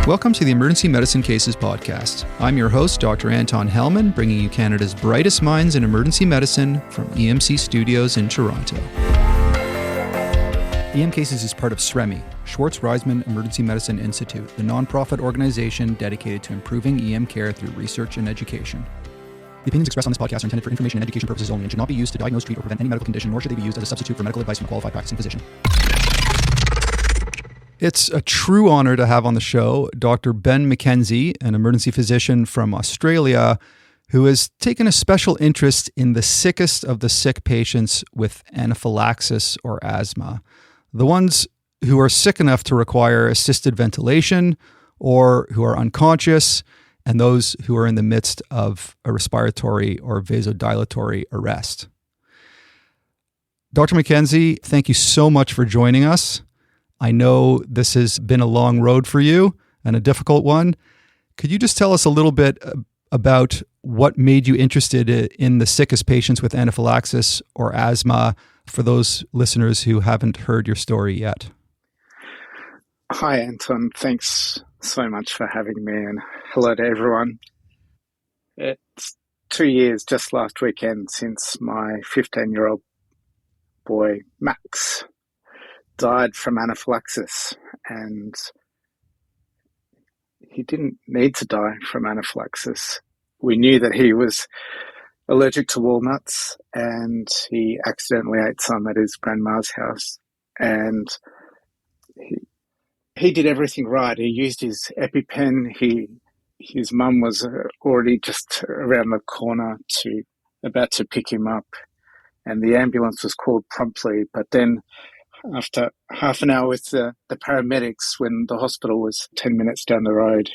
Welcome to the Emergency Medicine Cases podcast. I'm your host, Dr. Anton Hellman, bringing you Canada's brightest minds in emergency medicine from EMC Studios in Toronto. EM Cases is part of SREMI, Schwartz-Reisman Emergency Medicine Institute, the nonprofit organization dedicated to improving EM care through research and education. The opinions expressed on this podcast are intended for information and education purposes only and should not be used to diagnose, treat, or prevent any medical condition, nor should they be used as a substitute for medical advice from a qualified practicing physician. It's a true honor to have on the show Dr. Ben McKenzie, an emergency physician from Australia, who has taken a special interest in the sickest of the sick patients with anaphylaxis or asthma, the ones who are sick enough to require assisted ventilation or who are unconscious, and those who are in the midst of a respiratory or vasodilatory arrest. Dr. McKenzie, thank you so much for joining us. I know this has been a long road for you and a difficult one. Could you just tell us a little bit about what made you interested in the sickest patients with anaphylaxis or asthma for those listeners who haven't heard your story yet? Hi, Anton. Thanks so much for having me, and hello to everyone. It's 2 years just last weekend since my 15-year-old boy, Max, died from anaphylaxis, and he didn't need to die from anaphylaxis. We knew that he was allergic to walnuts, and he accidentally ate some at his grandma's house, and he did everything right. He used his EpiPen. His mum was already just around the corner about to pick him up, and the ambulance was called promptly, but then after half an hour with the paramedics, when the hospital was 10 minutes down the road,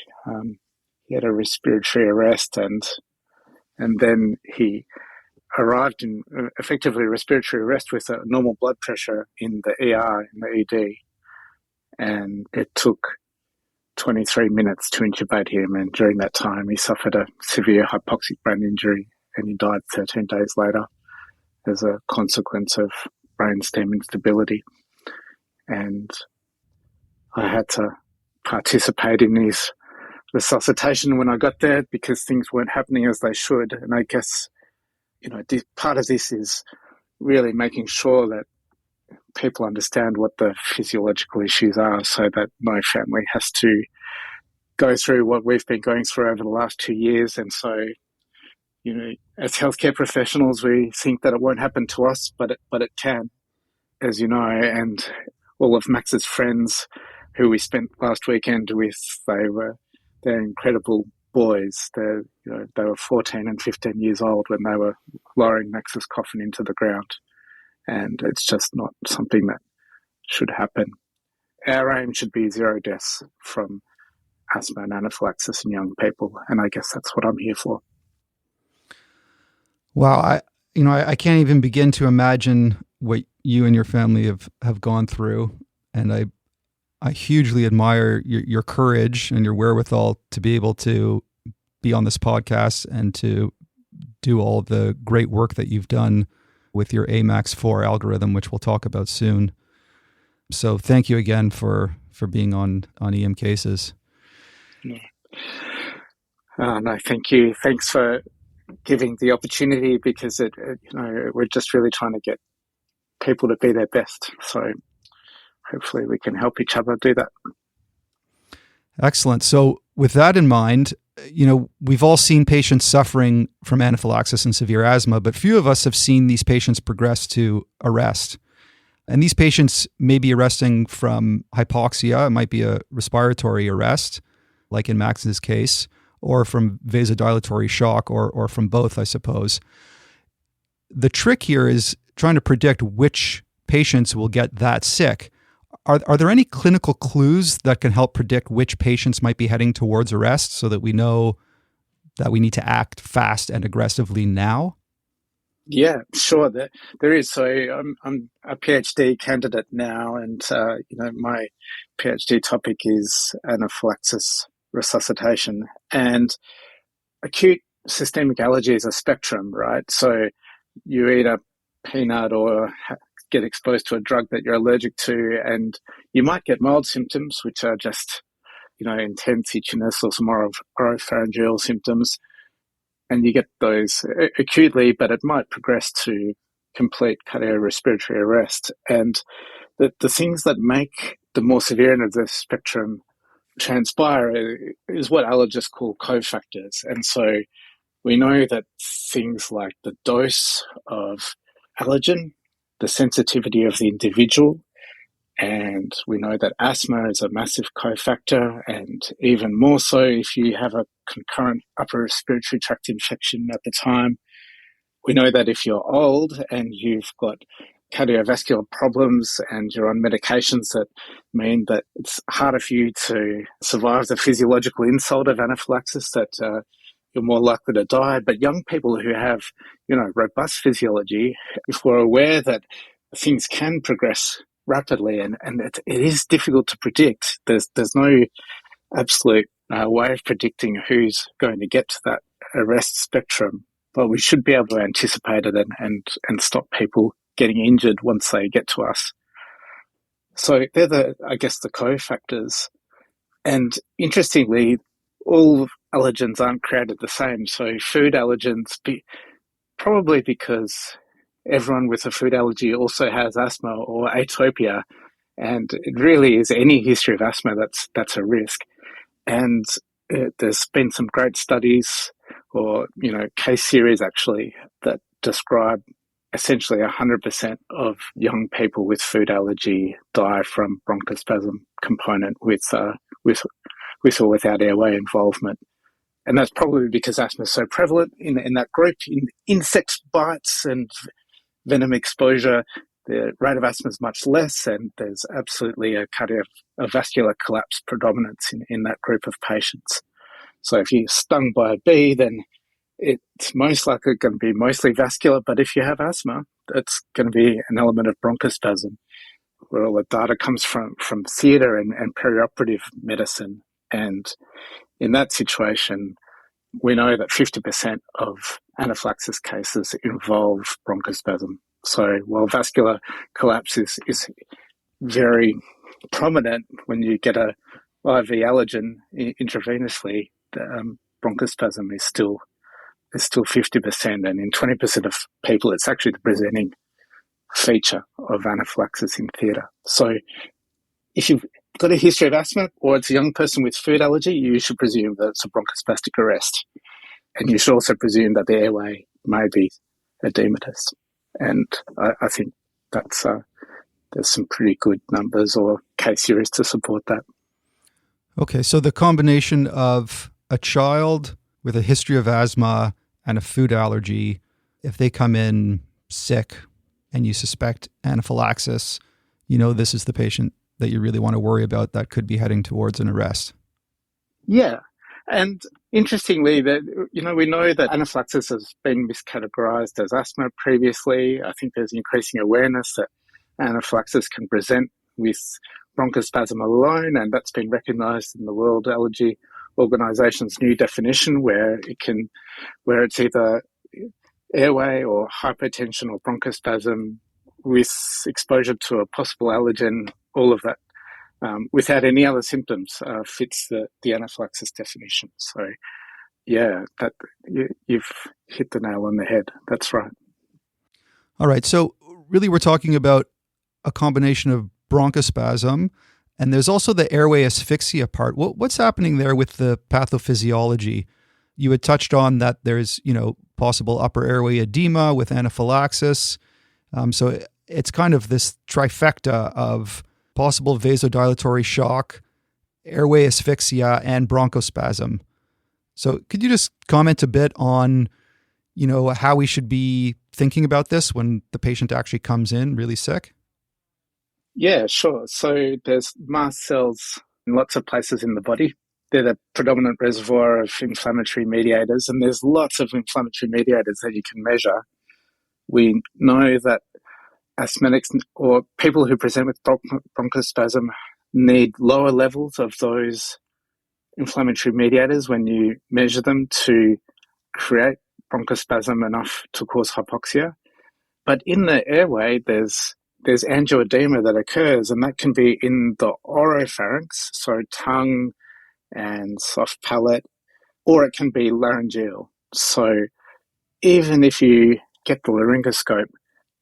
he had a respiratory arrest, and then he arrived in effectively respiratory arrest with a normal blood pressure in the ER, in the ED, and it took 23 minutes to intubate him, and during that time he suffered a severe hypoxic brain injury, and he died 13 days later as a consequence of brainstem instability. And I had to participate in his resuscitation when I got there because things weren't happening as they should. And I guess, part of this is really making sure that people understand what the physiological issues are so that no family has to go through what we've been going through over the last 2 years. And so, as healthcare professionals, we think that it won't happen to us, but it can, as you know. And all of Max's friends who we spent last weekend with, they're incredible boys. They were 14 and 15 years old when they were lowering Max's coffin into the ground. And it's just not something that should happen. Our aim should be 0 deaths from asthma and anaphylaxis in young people. And I guess that's what I'm here for. Wow. I can't even begin to imagine what you and your family have gone through. And I hugely admire your courage and your wherewithal to be able to be on this podcast and to do all the great work that you've done with your AMAX4 algorithm, which we'll talk about soon. So thank you again for being on EM Cases. No, thank you. Thanks for giving the opportunity, because we're just really trying to get people to be their best. So hopefully we can help each other do that. Excellent. So with that in mind, we've all seen patients suffering from anaphylaxis and severe asthma, but few of us have seen these patients progress to arrest. And these patients may be arresting from hypoxia. It might be a respiratory arrest, like in Max's case, or from vasodilatory shock, or from both, I suppose. The trick here is trying to predict which patients will get that sick. Are there any clinical clues that can help predict which patients might be heading towards arrest so that we know that we need to act fast and aggressively now? Yeah, sure. There is. So I'm a PhD candidate now, and my PhD topic is anaphylaxis resuscitation. And acute systemic allergy is a spectrum, right? So you eat a peanut or get exposed to a drug that you're allergic to, and you might get mild symptoms, which are just intense itchiness or some more oropharyngeal symptoms, and you get those acutely, but it might progress to complete cardiorespiratory arrest. And the things that make the more severe end of the spectrum transpire is what allergists call cofactors. And so we know that things like the dose of allergen, the sensitivity of the individual, and we know that asthma is a massive cofactor, and even more so if you have a concurrent upper respiratory tract infection at the time. We know that if you're old and you've got cardiovascular problems and you're on medications that mean that it's harder for you to survive the physiological insult of anaphylaxis, that you're more likely to die. But young people who have, robust physiology, if we're aware that things can progress rapidly and it is difficult to predict, there's no absolute way of predicting who's going to get to that arrest spectrum. But we should be able to anticipate it and stop people getting injured once they get to us. So they're the cofactors. And interestingly, all allergens aren't created the same. So food allergens, probably because everyone with a food allergy also has asthma or atopia, and it really is any history of asthma that's a risk. And there's been some great studies or, case series actually that describe essentially 100% of young people with food allergy die from bronchospasm component with or without airway involvement. And that's probably because asthma is so prevalent in that group. In insect bites and venom exposure, the rate of asthma is much less, and there's absolutely a cardiovascular collapse predominance in that group of patients. So if you're stung by a bee, then it's most likely going to be mostly vascular, but if you have asthma, it's going to be an element of bronchospasm, where all the data comes from theatre and perioperative medicine. And in that situation, we know that 50% of anaphylaxis cases involve bronchospasm. So while vascular collapse is very prominent when you get a IV allergen intravenously, bronchospasm is still 50%, and in 20% of people, it's actually the presenting feature of anaphylaxis in theatre. So if you've got a history of asthma or it's a young person with food allergy, you should presume that it's a bronchospastic arrest. And you should also presume that the airway may be edematous. And I think that's there's some pretty good numbers or case series to support that. Okay, so the combination of a child with a history of asthma and a food allergy, if they come in sick and you suspect anaphylaxis, this is the patient that you really want to worry about that could be heading towards an arrest. Yeah. And interestingly, that we know that anaphylaxis has been miscategorized as asthma previously. I think there's increasing awareness that anaphylaxis can present with bronchospasm alone, and that's been recognized in the World Allergy Organization's new definition, where it's either airway or hypotension or bronchospasm with exposure to a possible allergen. All of that without any other symptoms fits the anaphylaxis definition. So, yeah, you've hit the nail on the head. That's right. All right. So really we're talking about a combination of bronchospasm, and there's also the airway asphyxia part. What's happening there with the pathophysiology? You had touched on that there's, possible upper airway edema with anaphylaxis. So it's kind of this trifecta of possible vasodilatory shock, airway asphyxia, and bronchospasm. So could you just comment a bit on, how we should be thinking about this when the patient actually comes in really sick? Yeah, sure. So there's mast cells in lots of places in the body. They're the predominant reservoir of inflammatory mediators, and there's lots of inflammatory mediators that you can measure. We know that asthmatics or people who present with bronchospasm need lower levels of those inflammatory mediators when you measure them to create bronchospasm enough to cause hypoxia. But in the airway, there's angioedema that occurs, and that can be in the oropharynx, so tongue, and soft palate, or it can be laryngeal. So even if you get the laryngoscope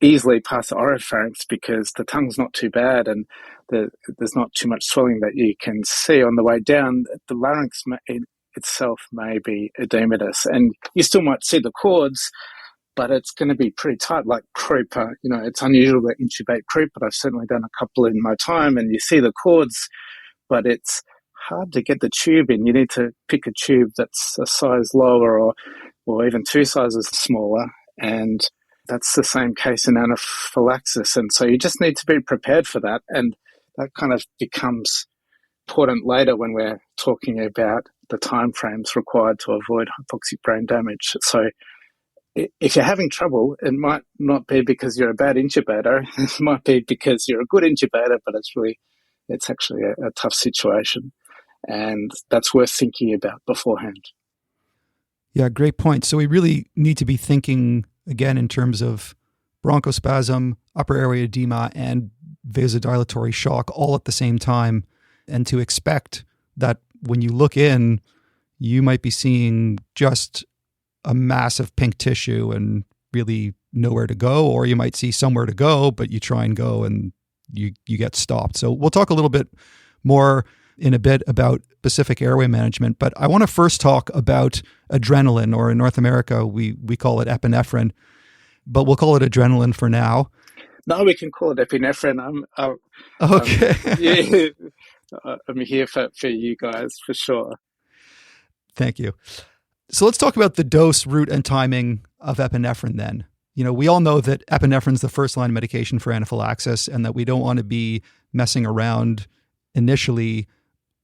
easily past the oropharynx because the tongue's not too bad and there's not too much swelling that you can see on the way down, the larynx itself may be edematous, and you still might see the cords, but it's going to be pretty tight, like croup. It's unusual to intubate croup, but I've certainly done a couple in my time, and you see the cords, but it's hard to get the tube in. You need to pick a tube that's a size lower or even two sizes smaller, and that's the same case in anaphylaxis. And so you just need to be prepared for that, and that kind of becomes important later when we're talking about the timeframes required to avoid hypoxic brain damage. So if you're having trouble, it might not be because you're a bad intubator. It might be because you're a good intubator, but it's actually a tough situation. And that's worth thinking about beforehand. Yeah, great point. So we really need to be thinking, again, in terms of bronchospasm, upper airway edema, and vasodilatory shock all at the same time, and to expect that when you look in, you might be seeing just a massive pink tissue and really nowhere to go, or you might see somewhere to go, but you try and go and you get stopped. So we'll talk a little bit more in a bit about specific airway management, but I want to first talk about adrenaline, or in North America, we call it epinephrine, but we'll call it adrenaline for now. No, we can call it epinephrine. Okay. I'm here for you guys, for sure. Thank you. So let's talk about the dose, route, and timing of epinephrine then. We all know that epinephrine is the first line medication for anaphylaxis, and that we don't want to be messing around initially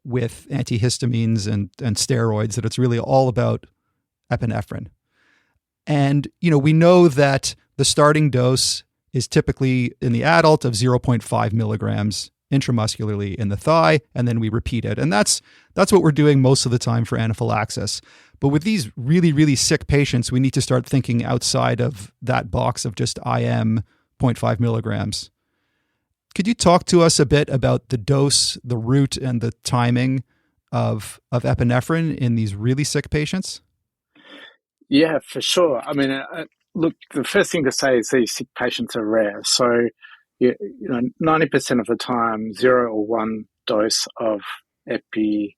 with antihistamines and steroids, that it's really all about epinephrine. And, we know that the starting dose is typically in the adult of 0.5 milligrams intramuscularly in the thigh, and then we repeat it. And that's what we're doing most of the time for anaphylaxis. But with these really, really sick patients, we need to start thinking outside of that box of just IM 0.5 milligrams. Could you talk to us a bit about the dose, the route, and the timing of epinephrine in these really sick patients? Yeah, for sure. I mean, look, the first thing to say is these sick patients are rare. So, 90% of the time, 0 or 1 dose of epi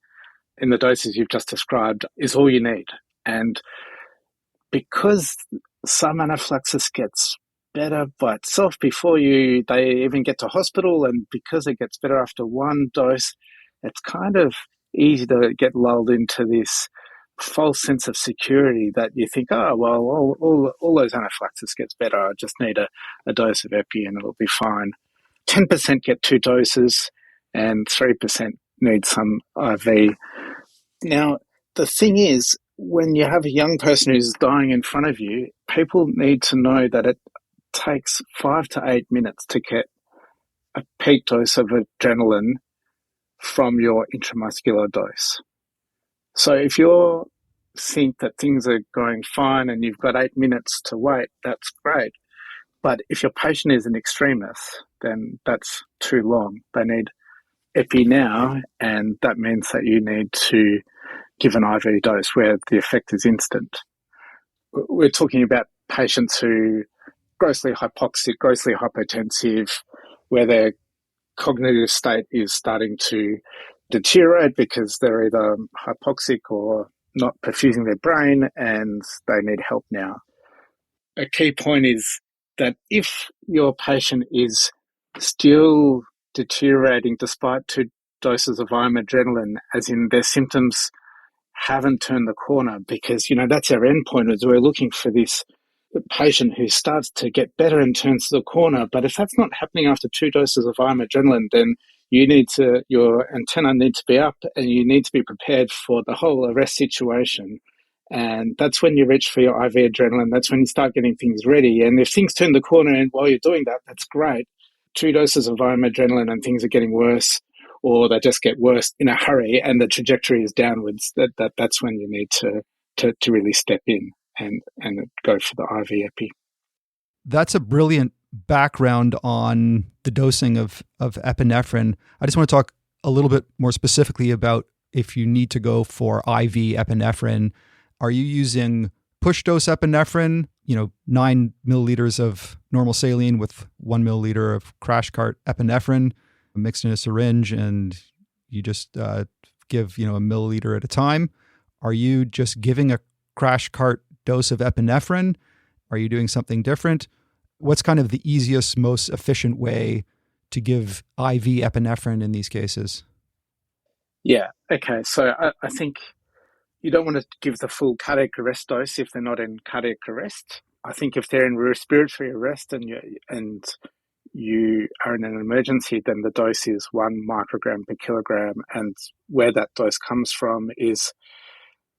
in the doses you've just described is all you need. And because some anaphylaxis gets better by itself before they even get to hospital, and because it gets better after 1 dose, it's kind of easy to get lulled into this false sense of security that you think, oh, well, all those anaphylaxis gets better. I just need a dose of epi and it'll be fine. 10% get 2 doses and 3% need some IV. Now, the thing is, when you have a young person who's dying in front of you, people need to know that it takes 5 to 8 minutes to get a peak dose of adrenaline from your intramuscular dose. So if you think that things are going fine and you've got 8 minutes to wait, that's great. But if your patient is an extremist, then that's too long. They need epi now, and that means that you need to give an IV dose where the effect is instant. We're talking about patients who grossly hypoxic, grossly hypotensive, where their cognitive state is starting to deteriorate because they're either hypoxic or not perfusing their brain and they need help now. A key point is that if your patient is still deteriorating despite 2 doses of IM adrenaline, as in their symptoms haven't turned the corner, because, that's our endpoint, is we're looking for this patient who starts to get better and turns the corner. But if that's not happening after 2 doses of IM adrenaline, then your antenna need to be up and you need to be prepared for the whole arrest situation. And that's when you reach for your IV adrenaline. That's when you start getting things ready. And if things turn the corner and while you're doing that, that's great. 2 doses of IM adrenaline and things are getting worse, or they just get worse in a hurry and the trajectory is downwards, that's when you need to really step in and go for the IV epi. That's a brilliant background on the dosing of epinephrine. I just want to talk a little bit more specifically about if you need to go for IV epinephrine, are you using push dose epinephrine, 9 milliliters of normal saline with 1 milliliter of crash cart epinephrine mixed in a syringe, and you just give, a milliliter at a time? Are you just giving a crash cart dose of epinephrine? Are you doing something different? What's kind of the easiest, most efficient way to give IV epinephrine in these cases? Yeah. Okay. So I think you don't want to give the full cardiac arrest dose if they're not in cardiac arrest. I think if they're in respiratory arrest and you are in an emergency, then the dose is 1 microgram per kilogram. And where that dose comes from is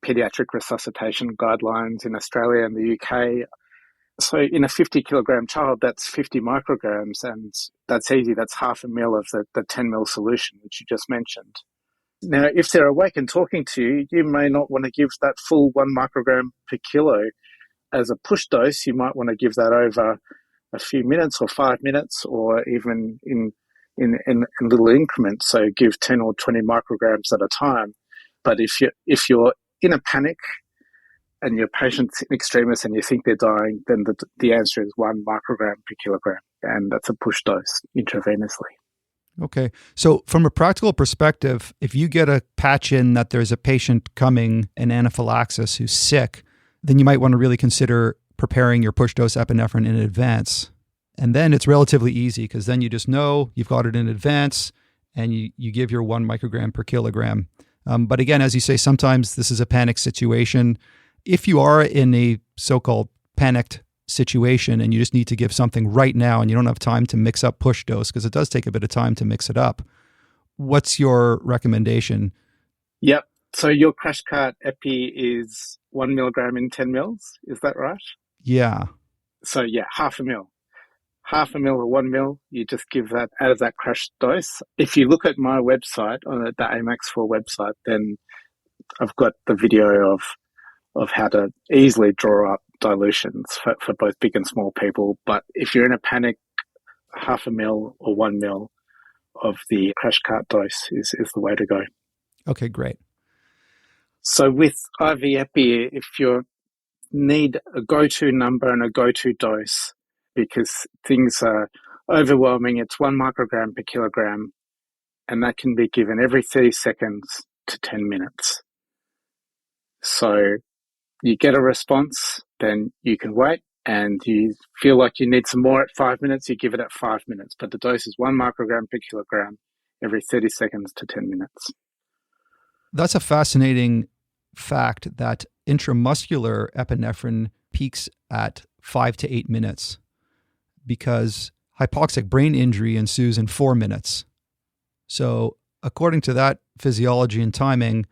pediatric resuscitation guidelines in Australia and the UK. So in a 50 kilogram child, that's 50 micrograms, and that's easy. That's half a mil of the 10 mil solution, which you just mentioned. Now, if they're awake and talking to you, you may not want to give that full 1 microgram per kilo as a push dose. You might want to give that over a few minutes or 5 minutes, or even in little increments. So give 10 or 20 micrograms at a time. But if you're in a panic and your patient's in extremis and you think they're dying, then the answer is 1 microgram per kilogram, and that's a push dose intravenously. Okay. So from a practical perspective, if you get a patch in that there's a patient coming in anaphylaxis who's sick, then you might want to really consider preparing your push dose epinephrine in advance. And then it's relatively easy because then you just know you've got it in advance and you give your 1 microgram per kilogram. But again, as you say, sometimes this is a panic situation. If you are in a so-called panicked situation and you just need to give something right now and you don't have time to mix up push dose, because it does take a bit of time to mix it up, what's your recommendation? Yep. So your crash cart epi is 1 milligram in 10 mils. Is that right? Yeah. So yeah, half a mil. Half a mil or 1 mil, you just give that out of that crash dose. If you look at my website, on the AMAX4 website, then I've got the video of how to easily draw up dilutions for both big and small people. But if you're in a panic, half a mil or 1 mil of the crash cart dose is the way to go. Okay, great. So with IV epi, if you need a go-to number and a go-to dose, because things are overwhelming, it's 1 microgram per kilogram, and that can be given every 30 seconds to 10 minutes. So you get a response, then you can wait, and you feel like you need some more at 5 minutes, you give it at 5 minutes. But the dose is 1 microgram per kilogram every 30 seconds to 10 minutes. That's a fascinating fact that intramuscular epinephrine peaks at 5 to 8 minutes because hypoxic brain injury ensues in 4 minutes. So according to that physiology and timing,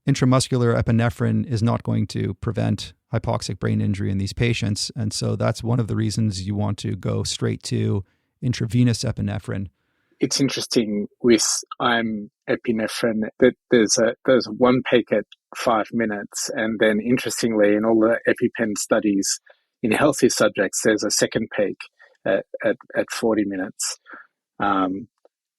intramuscular epinephrine is not going to prevent hypoxic brain injury in these patients. And so that's one of the reasons you want to go straight to intravenous epinephrine. It's interesting with epinephrine that there's one peak at 5 minutes, and then interestingly in all the EpiPen studies in healthy subjects there's a second peak at 40 minutes.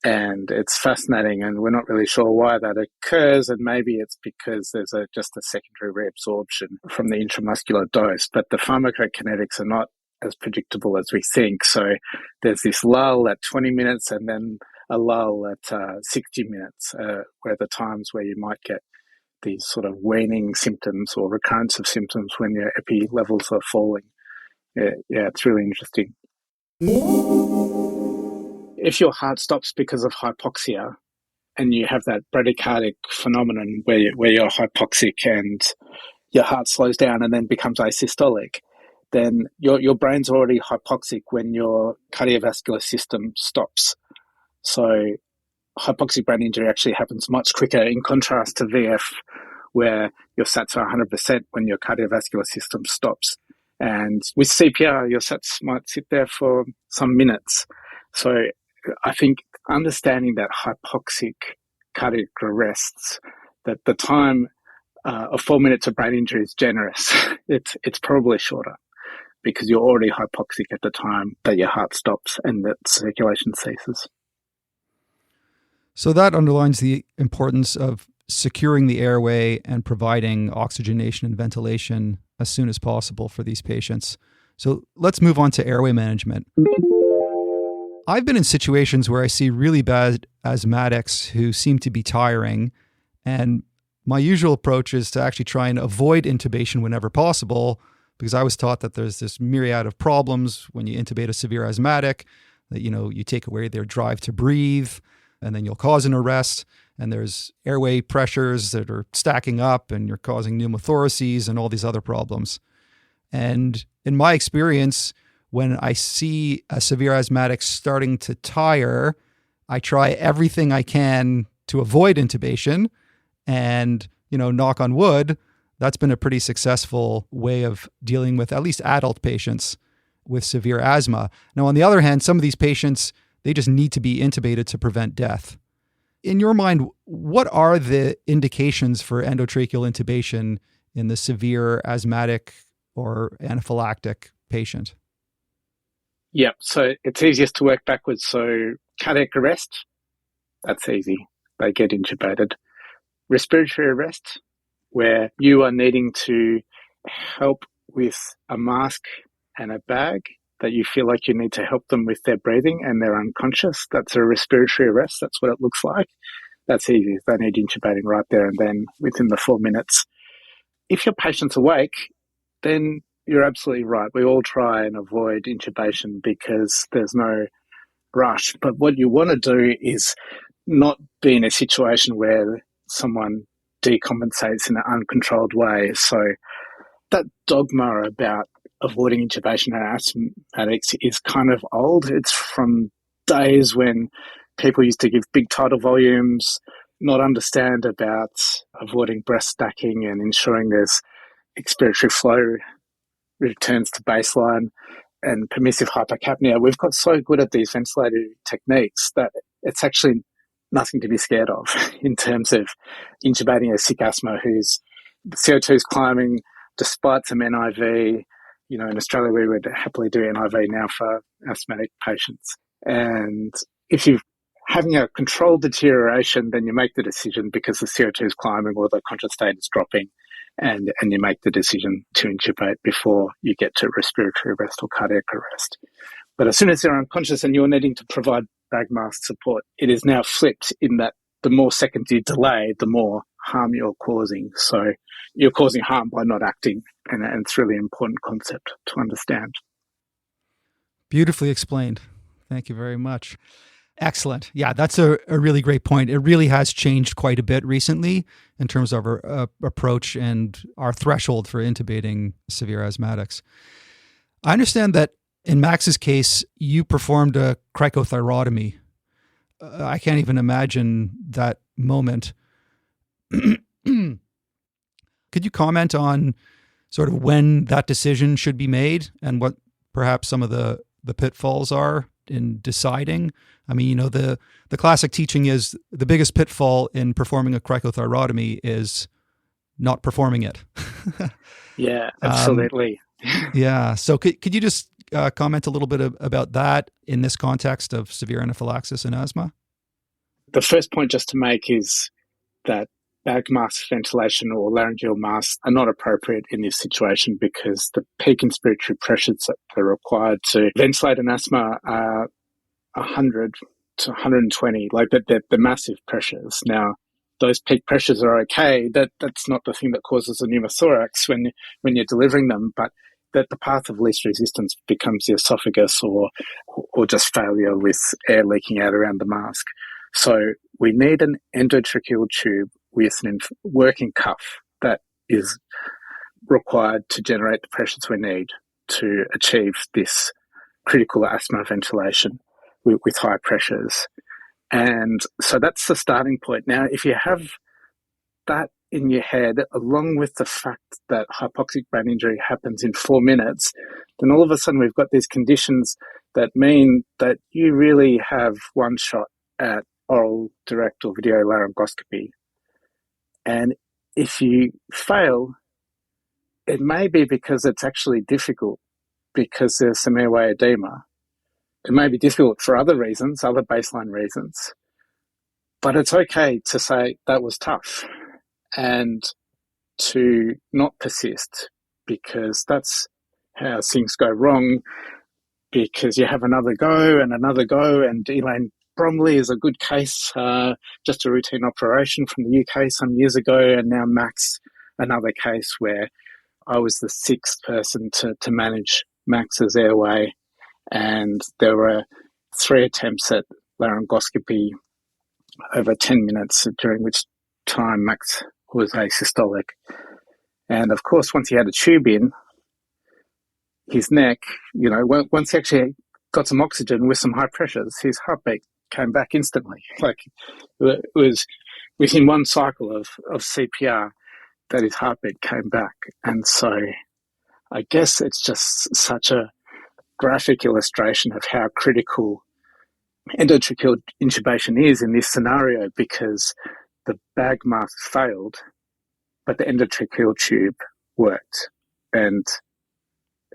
And it's fascinating, and we're not really sure why that occurs, and maybe it's because there's just a secondary reabsorption from the intramuscular dose, but the pharmacokinetics are not as predictable as we think. So there's this lull at 20 minutes and then a lull at 60 minutes, where the times where you might get these sort of waning symptoms or recurrence of symptoms when your epi levels are falling. Yeah, it's really interesting. If your heart stops because of hypoxia and you have that bradycardic phenomenon where you're hypoxic and your heart slows down and then becomes asystolic, then your brain's already hypoxic when your cardiovascular system stops. So hypoxic brain injury actually happens much quicker, in contrast to VF, where your SATs are 100% when your cardiovascular system stops. And with CPR, your SATs might sit there for some minutes. So I think understanding that hypoxic cardiac arrests, that the time of 4 minutes of brain injury is generous. It's probably shorter because you're already hypoxic at the time that your heart stops and that circulation ceases. So that underlines the importance of securing the airway and providing oxygenation and ventilation as soon as possible for these patients. So let's move on to airway management. I've been in situations where I see really bad asthmatics who seem to be tiring, and my usual approach is to actually try and avoid intubation whenever possible, because I was taught that there's this myriad of problems when you intubate a severe asthmatic, that, you take away their drive to breathe, and then you'll cause an arrest, and there's airway pressures that are stacking up, and you're causing pneumothoraces and all these other problems. And in my experience, when I see a severe asthmatic starting to tire, I try everything I can to avoid intubation. And, knock on wood, that's been a pretty successful way of dealing with at least adult patients with severe asthma. Now, on the other hand, some of these patients, they just need to be intubated to prevent death. In your mind, what are the indications for endotracheal intubation in the severe asthmatic or anaphylactic patient? Yep. So it's easiest to work backwards. So cardiac arrest, that's easy. They get intubated. Respiratory arrest, where you are needing to help with a mask and a bag that you feel like you need to help them with their breathing and they're unconscious. That's a respiratory arrest. That's what it looks like. That's easy. They need intubating right there and then within the 4 minutes. If your patient's awake, then you're absolutely right. We all try and avoid intubation because there's no rush. But what you want to do is not be in a situation where someone decompensates in an uncontrolled way. So that dogma about avoiding intubation in asthmatics is kind of old. It's from days when people used to give big tidal volumes, not understand about avoiding breath stacking and ensuring there's expiratory flow returns to baseline and permissive hypocapnia. We've got so good at these ventilator techniques that it's actually nothing to be scared of in terms of intubating a sick asthma whose CO2 is climbing despite some NIV. In Australia, we would happily do NIV now for asthmatic patients. And if you're having a controlled deterioration, then you make the decision because the CO2 is climbing or the conscious state is dropping, and you make the decision to intubate before you get to respiratory arrest or cardiac arrest. But as soon as they're unconscious and you're needing to provide bag mask support, it is now flipped in that the more seconds you delay, the more harm you're causing. So you're causing harm by not acting, and it's a really important concept to understand. Beautifully explained. Thank you very much. Excellent. Yeah, that's a really great point. It really has changed quite a bit recently in terms of our approach and our threshold for intubating severe asthmatics. I understand that in Max's case, you performed a cricothyrotomy. I can't even imagine that moment. Could you comment on sort of when that decision should be made and what perhaps some of the pitfalls are in deciding? I mean, the classic teaching is the biggest pitfall in performing a cricothyrotomy is not performing it. Yeah, absolutely. Yeah. So could you just comment a little bit about that in this context of severe anaphylaxis and asthma? The first point just to make is that bag mask ventilation or laryngeal masks are not appropriate in this situation because the peak inspiratory pressures that are required to ventilate an asthma are 100 to 120, like they're massive pressures. Now, those peak pressures are okay. That's not the thing that causes a pneumothorax when you're delivering them, but that the path of least resistance becomes the esophagus or just failure with air leaking out around the mask. So we need an endotracheal tube with an working cuff that is required to generate the pressures we need to achieve this critical asthma ventilation with high pressures. And so that's the starting point. Now, if you have that in your head, along with the fact that hypoxic brain injury happens in 4 minutes, then all of a sudden we've got these conditions that mean that you really have one shot at oral, direct, or video laryngoscopy. And if you fail, it may be because it's actually difficult, because there's some airway edema. It may be difficult for other reasons, other baseline reasons, but it's okay to say that was tough. and to not persist, because that's how things go wrong, because you have another go and another go. And Elaine Bromley is a good case, just a routine operation from the UK some years ago, and now Max, another case where I was the sixth person to manage Max's airway, and there were 3 attempts at laryngoscopy over 10 minutes, during which time Max was asystolic. And of course, once he had a tube in his neck, once he actually got some oxygen with some high pressures, his heartbeat came back instantly. Like, it was within one cycle of CPR that his heartbeat came back. And so I guess it's just such a graphic illustration of how critical endotracheal intubation is in this scenario, because the bag mask failed, but the endotracheal tube worked, and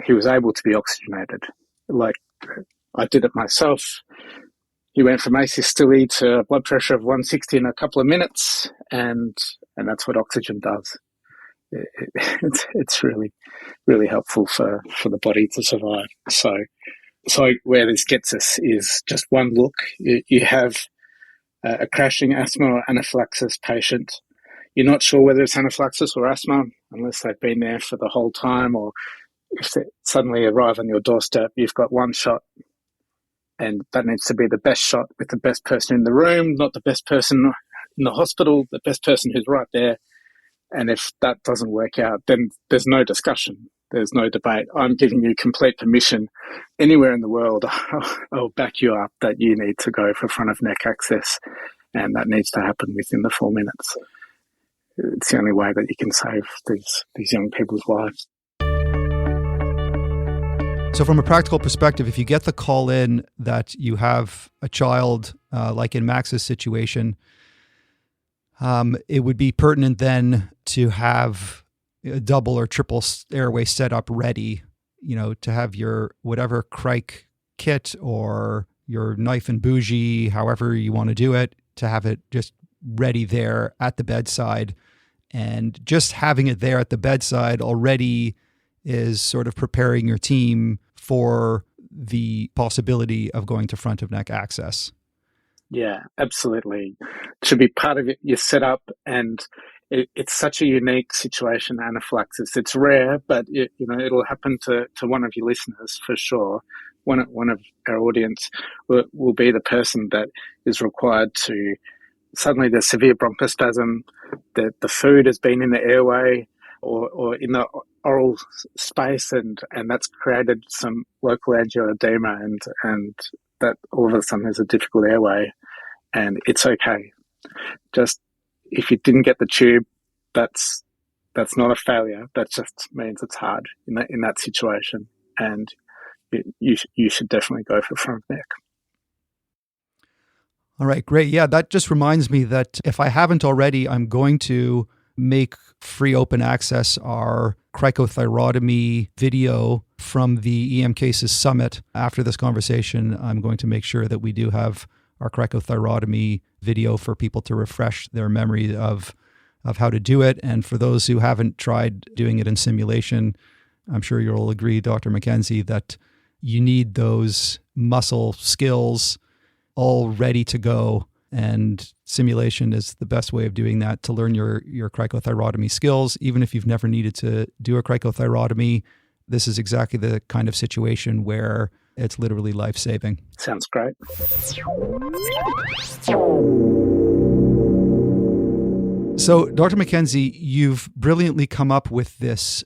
he was able to be oxygenated. Like, I did it myself. He went from asystole to a blood pressure of 160 in a couple of minutes, and that's what oxygen does. It's really, really helpful for the body to survive. So where this gets us is just one look. You have a crashing asthma or anaphylaxis patient. You're not sure whether it's anaphylaxis or asthma unless they've been there for the whole time, or if they suddenly arrive on your doorstep. You've got one shot, and that needs to be the best shot with the best person in the room, not the best person in the hospital, the best person who's right there. And if that doesn't work out, then there's no discussion. There's no debate. I'm giving you complete permission. Anywhere in the world, I'll back you up that you need to go for front of neck access, and that needs to happen within the 4 minutes. It's the only way that you can save these young people's lives. So from a practical perspective, if you get the call in that you have a child, like in Max's situation, it would be pertinent then to have a double or triple airway setup ready, to have your whatever crike kit or your knife and bougie, however you want to do it, to have it just ready there at the bedside. And just having it there at the bedside already is sort of preparing your team for the possibility of going to front of neck access. Yeah, absolutely. It should be part of your setup, and it's such a unique situation, anaphylaxis. It's rare, but it'll happen to one of your listeners for sure. One of our audience will be the person that is required to, suddenly there's severe bronchospasm, the food has been in the airway or in the oral space, and that's created some local angioedema, and that all of a sudden there's a difficult airway, and it's okay. Just, if you didn't get the tube, that's not a failure. That just means it's hard in that situation, and you should definitely go for front of neck. All right, great. Yeah, that just reminds me that if I haven't already, I'm going to make free open access our cricothyrotomy video from the EM Cases Summit. After this conversation, I'm going to make sure that we do have our cricothyrotomy video for people to refresh their memory of how to do it. And for those who haven't tried doing it in simulation, I'm sure you'll agree, Dr. McKenzie, that you need those muscle skills all ready to go. And simulation is the best way of doing that, to learn your cricothyrotomy skills. Even if you've never needed to do a cricothyrotomy, this is exactly the kind of situation where it's literally life-saving. Sounds great. So, Dr. McKenzie, you've brilliantly come up with this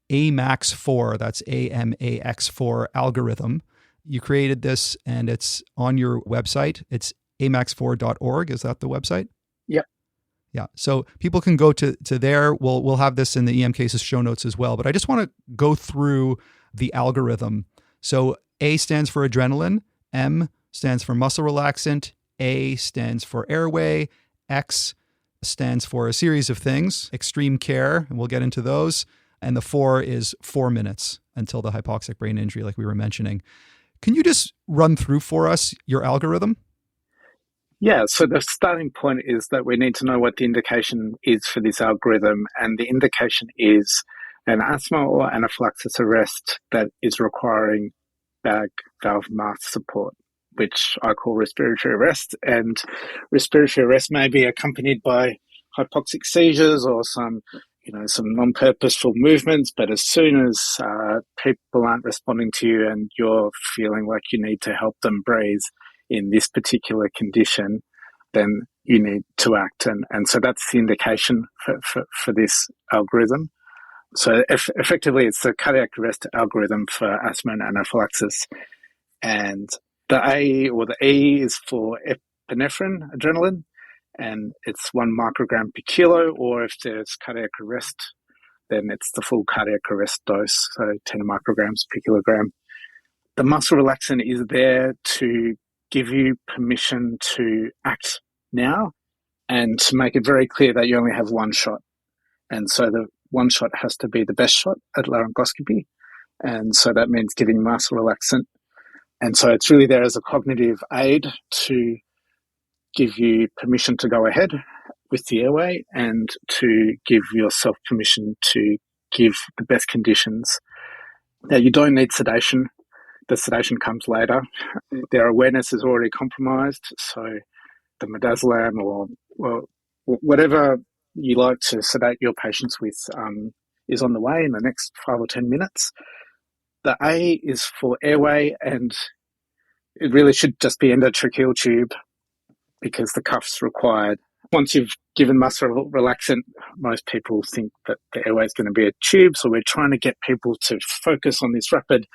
AMAX4, that's AMAX4 algorithm. You created this, and it's on your website. It's amax4.org. Is that the website? Yep. Yeah. So people can go to there. We'll have this in the EM Cases show notes as well. But I just want to go through the algorithm. So A stands for adrenaline. M stands for muscle relaxant. A stands for airway. X stands for a series of things, extreme care, and we'll get into those. And the 4 is 4 minutes until the hypoxic brain injury, like we were mentioning. Can you just run through for us your algorithm? Yeah, so the starting point is that we need to know what the indication is for this algorithm, and the indication is an asthma or anaphylaxis arrest that is requiring bag valve mask support, which I call respiratory arrest. And respiratory arrest may be accompanied by hypoxic seizures or some non-purposeful movements, but as soon as people aren't responding to you and you're feeling like you need to help them breathe in this particular condition, then you need to act. And so that's the indication for this algorithm. So effectively, it's the cardiac arrest algorithm for asthma and anaphylaxis. And the A or the E is for epinephrine, adrenaline, and it's 1 microgram per kilo, or if there's cardiac arrest, then it's the full cardiac arrest dose, so 10 micrograms per kilogram. The muscle relaxant is there to give you permission to act now and to make it very clear that you only have 1 shot. And so the 1 shot has to be the best shot at laryngoscopy. And so that means giving muscle relaxant. And so it's really there as a cognitive aid to give you permission to go ahead with the airway and to give yourself permission to give the best conditions. Now, you don't need sedation. The sedation comes later. Their awareness is already compromised, so the midazolam or whatever you like to sedate your patients with is on the way in the next 5 or 10 minutes. The A is for airway, and it really should just be endotracheal tube because the cuff's required. Once you've given muscle relaxant, most people think that the airway is going to be a tube, so we're trying to get people to focus on this rapid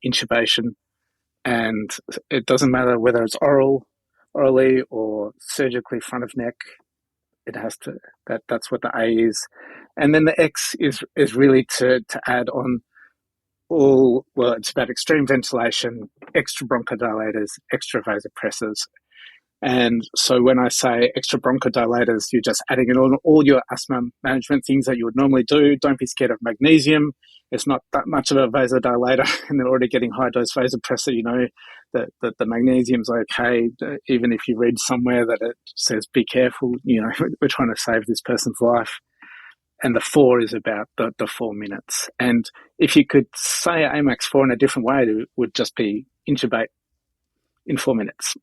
intubation, and it doesn't matter whether it's orally or surgically front of neck. It has to, that's what the A is. And then the X is really to add on it's about extreme ventilation, extra bronchodilators, extra vasopressors. And so when I say extra bronchodilators, you're just adding it on all your asthma management things that you would normally do. Don't be scared of magnesium. It's not that much of a vasodilator, and they're already getting high-dose vasopressor. You know that the magnesium's okay, even if you read somewhere that it says, be careful, we're trying to save this person's life. And the 4 is about the 4 minutes. And if you could say AMAX4 in a different way, it would just be intubate in 4 minutes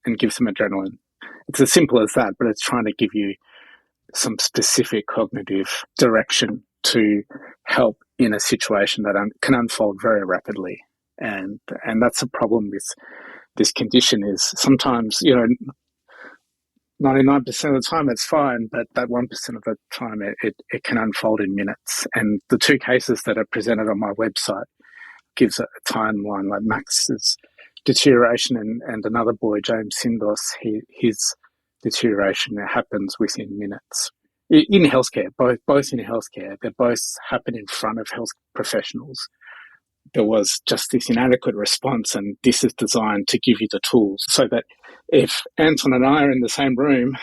and give some adrenaline. It's as simple as that, but it's trying to give you some specific cognitive direction to help in a situation that can unfold very rapidly. And that's a problem with this condition is sometimes, 99% of the time it's fine, but that 1% of the time it can unfold in minutes. And the 2 cases that are presented on my website gives a timeline, like Max's deterioration and another boy, James Sindos, his deterioration happens within minutes. In healthcare, both in healthcare, they both happen in front of health professionals. There was just this inadequate response, and this is designed to give you the tools so that if Anton and I are in the same room,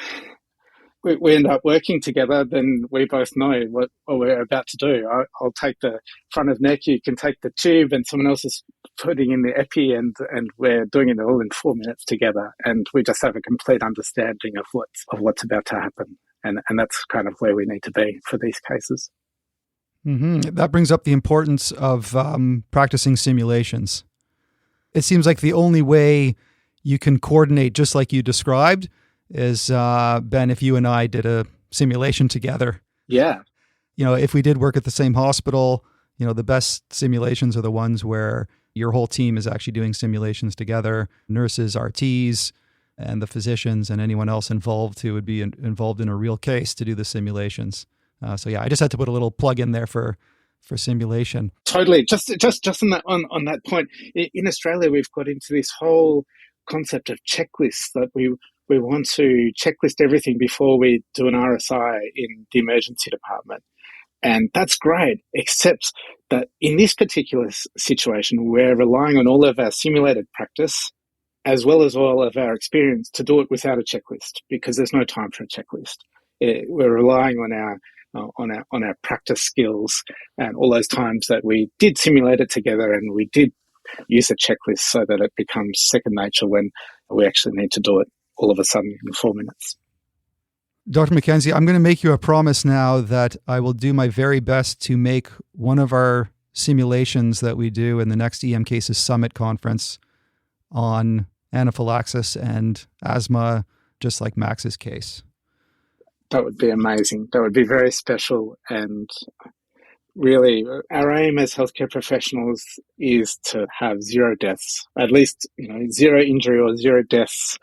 we end up working together, then we both know what we're about to do. I'll take the front of neck, you can take the tube, and someone else is putting in the epi, and we're doing it all in 4 minutes together, and we just have a complete understanding of what's about to happen. And that's kind of where we need to be for these cases. Mm-hmm. That brings up the importance of practicing simulations. It seems like the only way you can coordinate, just like you described, is, Ben, if you and I did a simulation together. Yeah. If we did work at the same hospital, the best simulations are the ones where your whole team is actually doing simulations together, nurses, RTs, and the physicians and anyone else involved who would be involved in a real case to do the simulations. So yeah, I just had to put a little plug in there for simulation. Totally. Just on that point, in Australia, we've got into this whole concept of checklists that we want to checklist everything before we do an RSI in the emergency department. And that's great, except that in this particular situation, we're relying on all of our simulated practice as well as all of our experience to do it without a checklist, because there's no time for a checklist. We're relying on our practice skills and all those times that we did simulate it together, and we did use a checklist so that it becomes second nature when we actually need to do it. all of a sudden in 4 minutes. Dr. McKenzie, I'm going to make you a promise now that I will do my very best to make one of our simulations that we do in the next EM Cases Summit conference on anaphylaxis and asthma, just like Max's case. That would be amazing. That would be very special. And really, our aim as healthcare professionals is to have zero deaths, at least, zero injury or zero deaths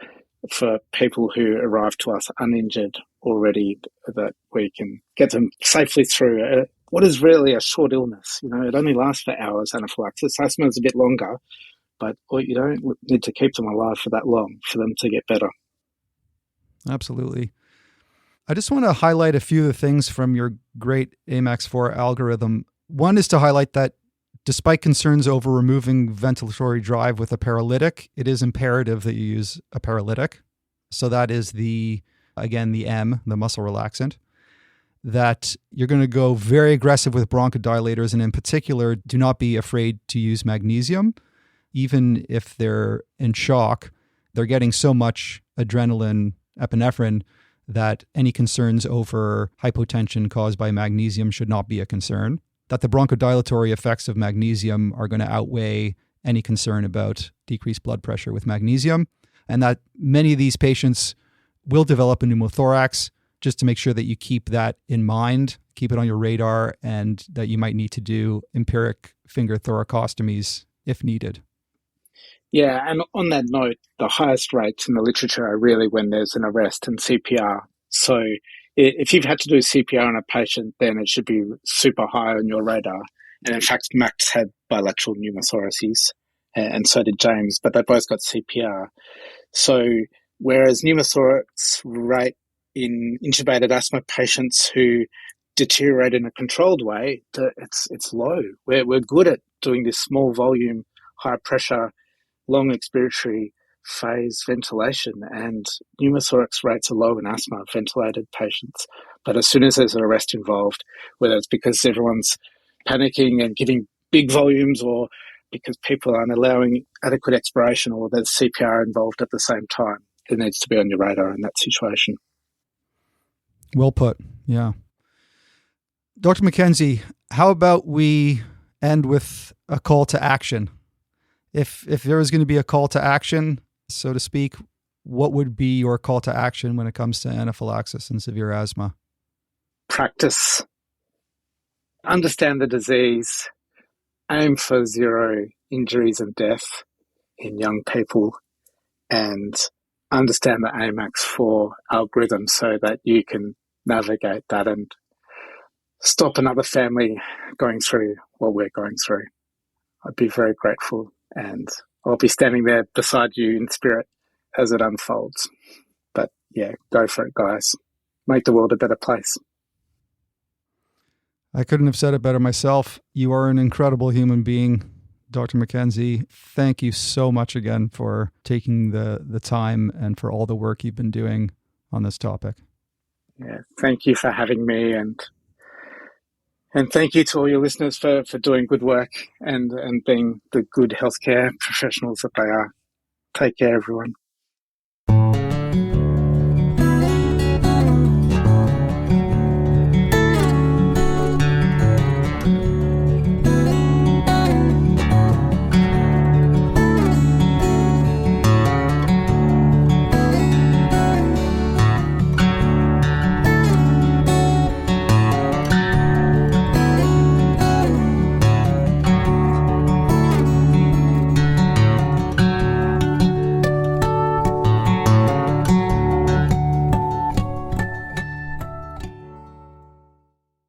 for people who arrive to us uninjured already, that we can get them safely through what is really a short illness. It only lasts for hours, anaphylaxis. Asthma is a bit longer, but you don't need to keep them alive for that long for them to get better. Absolutely. I just want to highlight a few of the things from your great AMAX4 algorithm. One is to highlight that despite concerns over removing ventilatory drive with a paralytic, it is imperative that you use a paralytic. So that is the M, the muscle relaxant. That you're going to go very aggressive with bronchodilators, and in particular, do not be afraid to use magnesium. Even if they're in shock, they're getting so much adrenaline, epinephrine, that any concerns over hypotension caused by magnesium should not be a concern. That the bronchodilatory effects of magnesium are going to outweigh any concern about decreased blood pressure with magnesium, and that many of these patients will develop a pneumothorax. Just to make sure that you keep that in mind, keep it on your radar, and that you might need to do empiric finger thoracostomies if needed. Yeah, and on that note, the highest rates in the literature are really when there's an arrest and CPR. So if you've had to do CPR on a patient, then it should be super high on your radar. And in fact, Max had bilateral pneumothoraces, and so did James, but they both got CPR. So whereas pneumothorax rate in intubated asthma patients who deteriorate in a controlled way, it's low. We're good at doing this small volume, high pressure, long expiratory phase ventilation, and pneumothorax rates are low in asthma ventilated patients. But as soon as there's an arrest involved, whether it's because everyone's panicking and giving big volumes, or because people aren't allowing adequate expiration, or there's CPR involved at the same time, it needs to be on your radar in that situation. Well put. Yeah. Dr. McKenzie, how about we end with a call to action? If there was going to be a call to action, so to speak, what would be your call to action when it comes to anaphylaxis and severe asthma? Practice. Understand the disease. Aim for zero injuries and death in young people, and understand the AMAX4 algorithm so that you can navigate that and stop another family going through what we're going through. I'd be very grateful, and I'll be standing there beside you in spirit as it unfolds. But yeah, go for it, guys. Make the world a better place. I couldn't have said it better myself. You are an incredible human being, Dr. McKenzie. Thank you so much again for taking the time and for all the work you've been doing on this topic. Yeah, thank you for having me, and thank you to all your listeners for doing good work and being the good healthcare professionals that they are. Take care, everyone.